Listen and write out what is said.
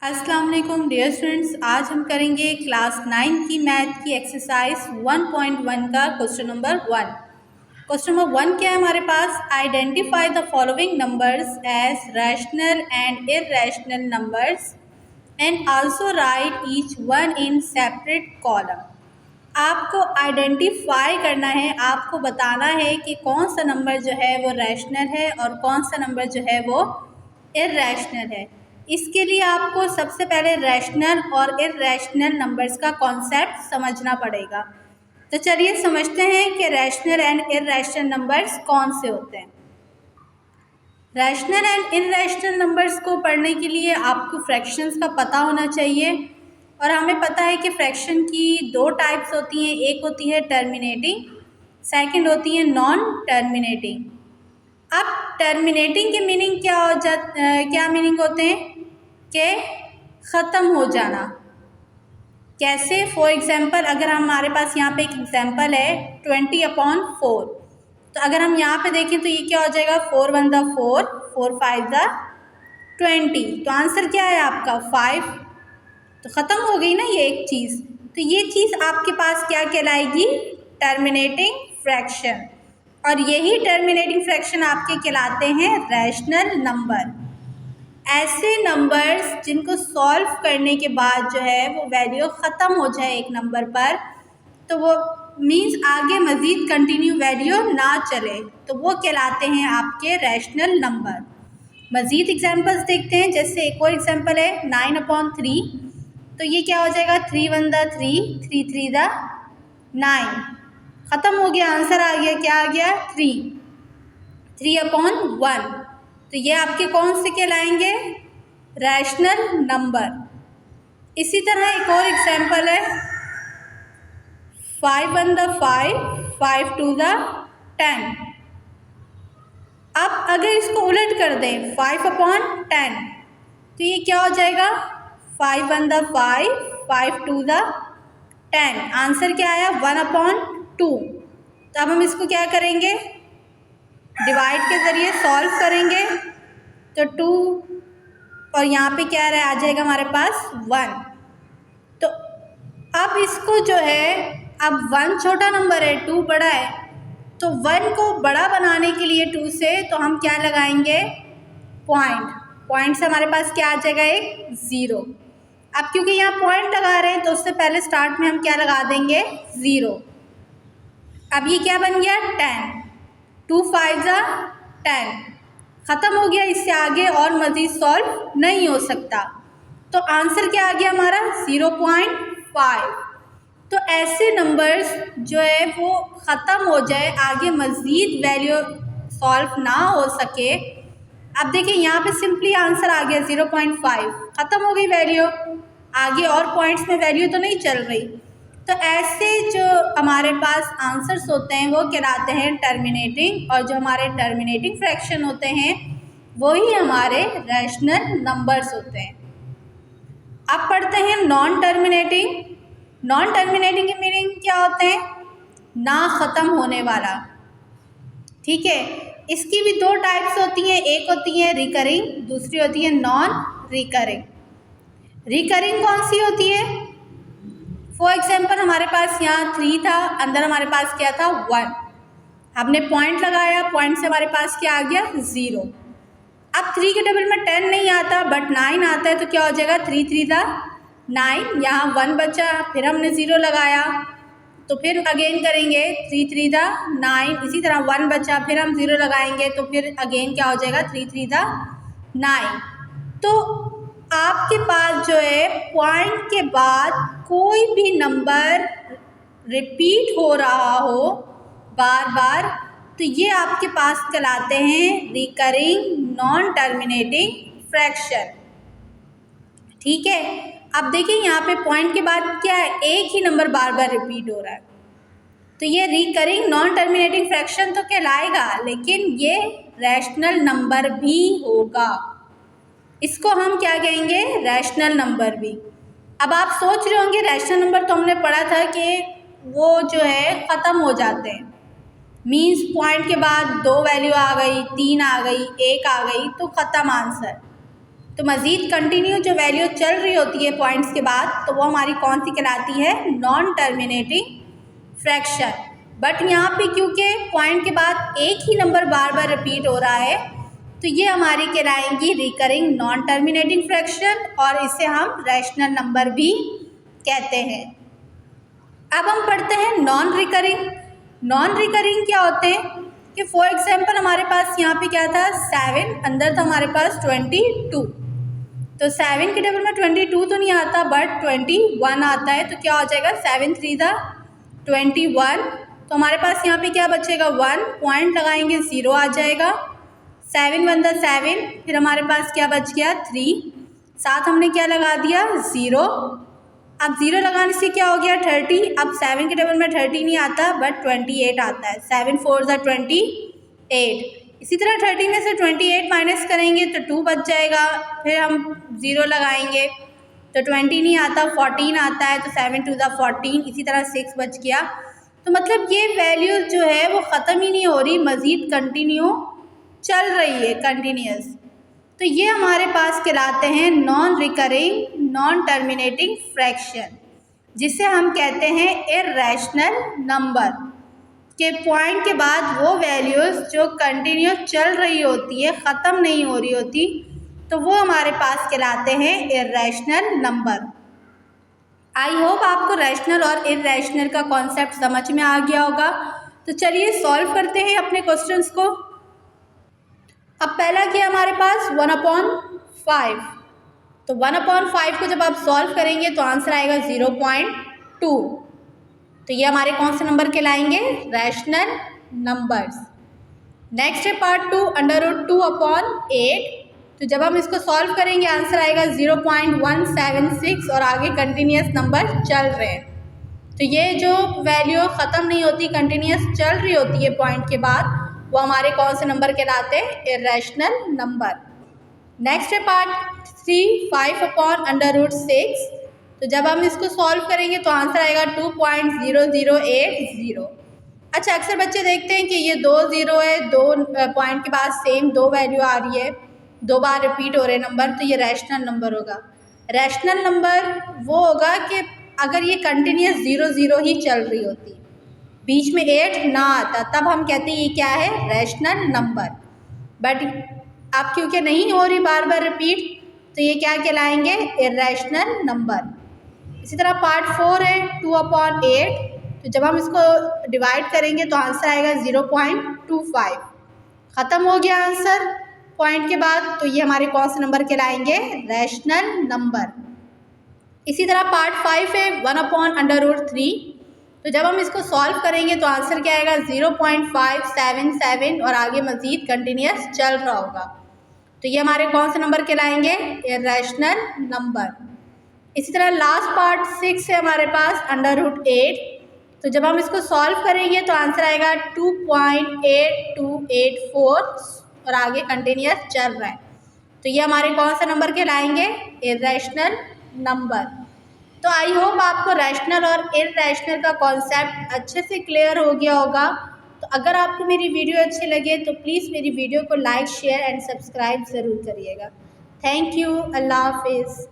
अस्सलाम वालेकुम dear students. आज हम करेंगे क्लास 9 की मैथ की एक्सरसाइज 1.1 का क्वेश्चन नंबर 1। क्वेश्चन नंबर 1 क्या है हमारे पास? Identify the following numbers as rational and irrational numbers and also write each one in separate column. आपको आइडेंटिफाई करना है, आपको बताना है कि कौन सा नंबर जो है वो रैशनल है और कौन सा नंबर जो है वो इर्रेशनल है। इसके लिए आपको सबसे पहले रैशनल और इर्रेशनल नंबर्स का कॉन्सेप्ट समझना पड़ेगा। तो चलिए समझते हैं कि रैशनल एंड इर्रेशनल नंबर्स कौन से होते हैं। रैशनल एंड इर्रेशनल नंबर्स को पढ़ने के लिए आपको फ्रैक्शंस का पता होना चाहिए और हमें पता है कि फ्रैक्शन की दो टाइप्स होती हैं। एक होती है टर्मिनेटिंग, सेकंड होती है नॉन टर्मिनेटिंग। अब टर्मिनेटिंग के मीनिंग क्या मीनिंग होते हैं कि ख़त्म हो जाना। कैसे? फॉर एग्ज़ाम्पल अगर हमारे पास यहाँ पे एक एग्ज़ाम्पल है 20/4, तो अगर हम यहाँ पे देखें तो ये क्या हो जाएगा? 4 1 द 4, 4 5 द 20। तो आंसर क्या है आपका? 5। तो ख़त्म हो गई ना ये एक चीज़। तो ये चीज़ आपके पास क्या कहलाएगी? Terminating fraction. और यही टर्मिनेटिंग फ्रैक्शन आपके कहलाते हैं रैशनल नंबर। ऐसे नंबर्स जिनको सॉल्व करने के बाद जो है वो वैल्यू ख़त्म हो जाए एक नंबर पर, तो वो मीन्स आगे मज़ीद कंटिन्यू वैल्यू ना चले, तो वो कहलाते हैं आपके रैशनल नंबर। मज़ीद एग्जांपल्स देखते हैं। जैसे एक और एग्जांपल है 9/3। तो ये क्या हो जाएगा? 3 1 द 3, 3 3 द 9। ख़त्म हो गया, आंसर आ गया। क्या आ गया? 3। 3/1। तो ये आपके कौन से कहलाएंगे? Rational number. इसी तरह एक और एग्जांपल है 5 1 द 5, 5 2 द 10। अब अगर इसको उलट कर दें 5/10, तो ये क्या हो जाएगा? 5 1 द 5, 5 2 द 10। आंसर क्या आया? 1/2। तो अब हम इसको क्या करेंगे? डिवाइड के ज़रिए सॉल्व करेंगे। तो 2 और यहाँ पे क्या आ जाएगा हमारे पास? 1। तो अब इसको जो है, अब 1 छोटा नंबर है, 2 बड़ा है, तो 1 को बड़ा बनाने के लिए 2 से तो हम क्या लगाएंगे? पॉइंट से हमारे पास क्या आ जाएगा? एक 0। अब क्योंकि यहाँ पॉइंट लगा रहे हैं तो उससे पहले स्टार्ट में हम क्या लगा देंगे? 0। अब ये क्या बन गया? 10। 2 5 ज़ा 10। ख़त्म हो गया, इससे आगे और मज़ीद सॉल्व नहीं हो सकता। तो आंसर क्या आ गया हमारा? 0.5। तो ऐसे नंबर्स जो है वो ख़त्म हो जाए, आगे मज़ीद वैल्यू सॉल्व ना हो सके। अब देखिए यहाँ पे सिंपली आंसर आ गया 0.5। ख़त्म हो गई वैल्यू, आगे और पॉइंट्स में वैल्यू तो नहीं चल रही। तो ऐसे जो हमारे पास आंसर्स होते हैं वो कहलाते हैं टर्मिनेटिंग, और जो हमारे टर्मिनेटिंग फ्रैक्शन होते हैं वही हमारे रैशनल नंबर्स होते हैं। अब पढ़ते हैं नॉन टर्मिनेटिंग। नॉन टर्मिनेटिंग के मीनिंग क्या होते हैं? ना ख़त्म होने वाला। ठीक है, इसकी भी दो टाइप्स होती हैं। एक होती है रिकरिंग, दूसरी होती है नॉन रिकरिंग। रिकरिंग कौन सी होती है? फॉर एग्जाम्पल हमारे पास यहाँ 3 था, अंदर हमारे पास क्या था? 1। हमने पॉइंट लगाया, पॉइंट से हमारे पास क्या आ गया? 0। अब 3 के टेबल में 10 नहीं आता बट 9 आता है, तो क्या हो जाएगा? 3 3 दा 9। यहाँ 1 बचा, फिर हमने 0 लगाया, तो फिर अगेन करेंगे 3 3 दा 9। इसी तरह 1 बचा, फिर हम 0 लगाएंगे, तो फिर अगेन क्या हो जाएगा? 3 3 दा 9। तो आपके पास जो है पॉइंट के बाद कोई भी नंबर रिपीट हो रहा हो बार बार, तो ये आपके पास कहलाते हैं रिकरिंग नॉन टर्मिनेटिंग फ्रैक्शन। ठीक है, अब देखिए यहाँ पे पॉइंट के बाद क्या है? एक ही नंबर बार बार रिपीट हो रहा है, तो ये रिकरिंग नॉन टर्मिनेटिंग फ्रैक्शन तो कहलाएगा, लेकिन ये रैशनल नंबर भी होगा। इसको हम क्या कहेंगे? रैशनल नंबर भी। अब आप सोच रहे होंगे रैशनल नंबर तो हमने पढ़ा था कि वो जो है ख़त्म हो जाते हैं, मीन्स पॉइंट के बाद 2 वैल्यू आ गई, 3 आ गई, 1 आ गई, तो ख़त्म आंसर। तो मज़ीद कंटिन्यू जो वैल्यू चल रही होती है पॉइंट्स के बाद, तो वो हमारी कौन सी कहलाती है? Non terminating fraction. बट यहाँ पे क्योंकि पॉइंट के बाद एक ही नंबर बार बार रिपीट हो रहा है, तो ये हमारी कहलाएंगी रिकरिंग नॉन टर्मिनेटिंग फ्रैक्शन, और इसे हम रैशनल नंबर भी कहते हैं। अब हम पढ़ते हैं नॉन रिकरिंग। नॉन रिकरिंग क्या होते हैं कि फॉर एग्जांपल हमारे पास यहाँ पे क्या था? 7, अंदर था हमारे पास 22, तो 7 के टेबल में 22 तो नहीं आता बट 21 आता है, तो क्या हो जाएगा? 7 3 दा 21, तो हमारे पास यहाँ पे क्या बचेगा? 1, पॉइंट लगाएंगे 0 आ जाएगा। 7 1 दा 7, फिर हमारे पास क्या बच गया? 3, साथ हमने क्या लगा दिया? 0। अब 0 लगाने से क्या हो गया? 30। अब 7 के टेबल में 30 नहीं आता बट 28 आता है। 7 4 दा 28। इसी तरह 30 में से 28 माइनस करेंगे तो 2 बच जाएगा, फिर हम 0 लगाएंगे तो 20 नहीं आता, 14 आता है, तो 7 2 दा 14, इसी तरह 6 बच गया। तो मतलब ये वैल्यू जो है वो ख़त्म ही नहीं हो रही, मज़ीद कंटिन्यू चल रही है, कंटिन्यूस। तो ये हमारे पास कहलाते हैं non recurring non terminating fraction, जिसे हम कहते हैं इर्रेशनल नंबर, के पॉइंट के बाद वो वैल्यूज़ जो कंटिन्यू चल रही होती है, ख़त्म नहीं हो रही होती, तो वो हमारे पास कहलाते हैं इर्रेशनल नंबर। आई होप आपको रैशनल और इर्रेशनल का कॉन्सेप्ट समझ में आ गया होगा। तो चलिए सॉल्व करते हैं अपने क्वेश्चंस को। अब पहला क्या हमारे पास? 1/5। तो 1/5 को जब आप सॉल्व करेंगे तो आंसर आएगा 0.2। तो ये हमारे कौन से नंबर कहलाएंगे? Rational numbers. नेक्स्ट है पार्ट 2, √2/8। तो जब हम इसको सॉल्व करेंगे आंसर आएगा 0.176, और आगे कंटिन्यूस नंबर चल रहे हैं। तो ये जो वैल्यू ख़त्म नहीं होती, कंटिन्यूस चल रही होती है पॉइंट के बाद, वो हमारे कौन से नंबर कहलाते हैं? Irrational number. नेक्स्ट है पार्ट 3, 5/√6। तो जब हम इसको सॉल्व करेंगे तो आंसर आएगा 2.0080। अच्छा, अक्सर बच्चे देखते हैं कि ये 2 0 है, 2 पॉइंट के बाद सेम 2 वैल्यू आ रही है, 2 बार रिपीट हो रहे नंबर, तो ये रैशनल नंबर होगा। रैशनल नंबर वो होगा कि अगर ये कंटिन्यूस 0 0 ही चल रही होती, बीच में 8 ना आता, तब हम कहते हैं ये क्या है? Rational number. बट अब क्योंकि नहीं हो रही बार बार रिपीट, तो ये क्या कहलाएंगे? Irrational number. इसी तरह पार्ट 4 है 2/8। तो जब हम इसको डिवाइड करेंगे तो आंसर आएगा 0.25। ख़त्म हो गया आंसर पॉइंट के बाद, तो ये हमारे कौन से नंबर कहलाएंगे? Rational number. इसी तरह पार्ट 5 है 1/√3। तो जब हम इसको सॉल्व करेंगे तो आंसर क्या आएगा? 0.577, और आगे मज़ीद कंटिन्यूस चल रहा होगा, तो ये हमारे कौन से नंबर कहलाएंगे? Irrational number. इसी तरह लास्ट पार्ट 6 है हमारे पास √8। तो जब हम इसको सॉल्व करेंगे तो आंसर आएगा 2.8284, और आगे कंटिन्यूस चल रहा है, तो ये हमारे कौन सा नंबर कहलाएंगे? Irrational number. तो आई होप आपको रैशनल और इर्रेशनल का कॉन्सेप्ट अच्छे से क्लियर हो गया होगा। तो अगर आपको मेरी वीडियो अच्छी लगे तो प्लीज़ मेरी वीडियो को लाइक, शेयर एंड सब्सक्राइब ज़रूर करिएगा। Thank you. अल्लाह हाफिज़।